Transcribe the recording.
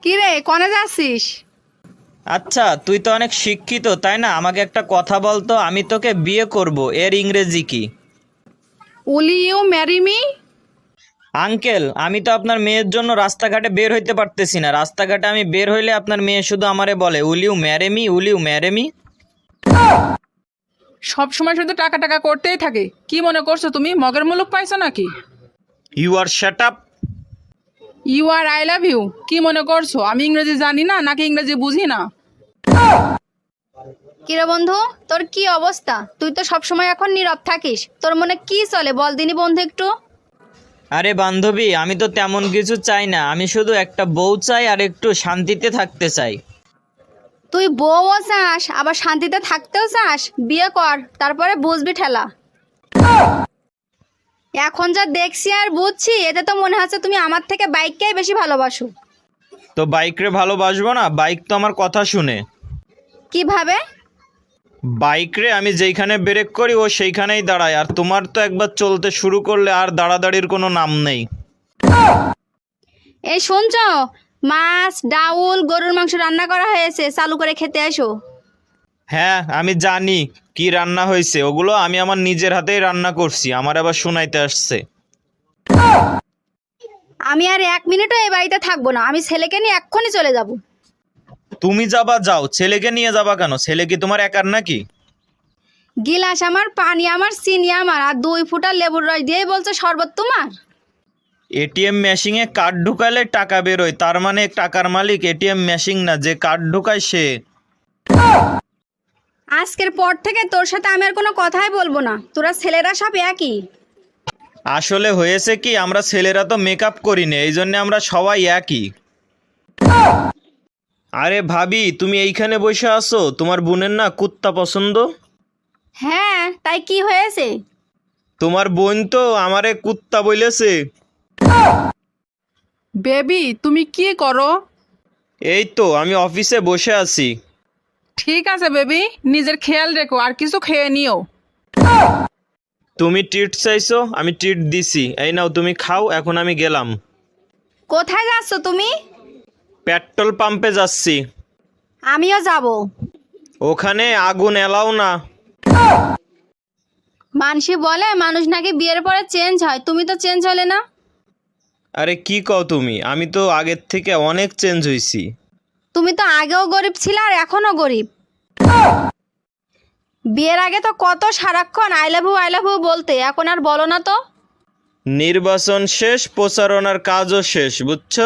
কি রে, কনে যাচ্ছিস? আচ্ছা, তুই তো অনেক শিক্ষিত তাই না? আমাকে একটা কথা বলতো, আমি তোকে বিয়ে করব, এর ইংরেজি কি? Will you marry me? Uncle, আমি তো আপনার মেয়ের জন্য রাস্তাঘাটে বের হইতে পারতেছি না। রাস্তাঘাটে আমি বের হইলে আপনার মেয়ে শুধু আমারে বলে will you marry me, will you marry me. সব সময় শুধু টাকা টাকা করতেই থাকে। কি মনে করছো তুমি মগের মুলুক পাইছো নাকি? You are shut up. You are I love you কি মনে করছো আমি ইংরেজি জানি না নাকি ইংরেজি বুঝি না? কিরে বন্ধু, তোর কি অবস্থা? তুই তো সব সময় এখন নীরব থাকিস, তোর মনে কি চলে বল দিনি বন্ধু একটু। আরে বান্ধবী, আমি তো তেমন কিছু চাই না, আমি শুধু একটা বউ চাই আর একটু শান্তিতে থাকতে চাই। তুই বউও চাস আবার শান্তিতে থাকতেও চাস? বিয়ে কর, তারপরে বুঝবি ঠেলা। এখন যা দেখছি আর বুঝছি, এতে তো মনে হচ্ছে তুমি আমার থেকে বাইককেই বেশি ভালোবাসো। তো বাইকরে ভালোবাসবো না? বাইক তো আমার কথা শুনে। কিভাবে? বাইকরে আমি যেইখানে ব্রেক করি ও সেইখানেই দাঁড়ায়, আর তোমার তো একবার চলতে শুরু করলে আর দাঁড়াদাঁড়ির কোনো নাম নেই। এই শুনছো, মাছ ডাউল গরুর মাংস রান্না করা হয়েছে, চালু করে খেতে এসো। হ্যাঁ, আমি জানি কি রান্না হয়েছে, ওগুলো আমি আমার নিজের হাতেই রান্না করছি, আমার আবার শুনাইতে আসছে। আমি আর এক মিনিটও এই বাড়িতে থাকবো না, আমি ছেলেকে নিয়ে এক্ষুনি চলে যাব। তুমি যাবা যাও, ছেলেকে নিয়ে যাবা কেন? ছেলে কি তোমার একার নাকি? গিলাস আমার, পানি আমার, চিনি আমার, আর 2 ফুটা লেবুর রস দিয়েই বলছো শরবত তোমার। এটিএম মেশিনে কার্ড ঢুকালে টাকা বেরোয়, তার মানে টাকার মালিক এটিএম মেশিন না, যে কার্ড ঢুকায় সে। আজকের পর থেকে তোর সাথে আমি আর কোনো কথাই বলবো না, তোরা ছেলেরা সব একই। আসলে হয়েছে কি, আমরা ছেলেরা তো মেকআপ করি না, এই জন্য আমরা সবাই একই। আরে ভাবি, তুমি এইখানে বসে আছো, তোমার বোনের না কুত্তা পছন্দ? হ্যাঁ, তাই কি হয়েছে? তোমার বোন তো আমারে কুত্তা বলেছে। বেবি তুমি কি করো? এই তো আমি অফিসে বসে আছি। ঠিক আছে বেবি, নিজের খেয়াল রেখো আর কিছু খেয়ে নিও। তুমি ট্রিট চাইছো, আমি ট্রিট দিছি, এই নাও তুমি খাও, এখন আমি গেলাম। কোথায় যাচ্ছ তুমি? পেট্রোল পাম্পে যাচ্ছি। আমিও যাব। ওখানে আগুন এলাও না। মানসি বলে মানুষ নাকি বিয়ের পরে চেঞ্জ হয়, তুমি তো চেঞ্জ হলে না। আরে কি কও তুমি, আমি তো আগের থেকে অনেক চেঞ্জ হইছি। তুমি তো আগেও গরিব ছিলে আর এখনো গরিব। বিয়ের আগে তো কত সারাক্ষণ আই লাভ ইউ বলতে, এখন আর বলো না তো। নির্বাচন শেষ, প্রচারণার কাজও শেষ, বুঝছো?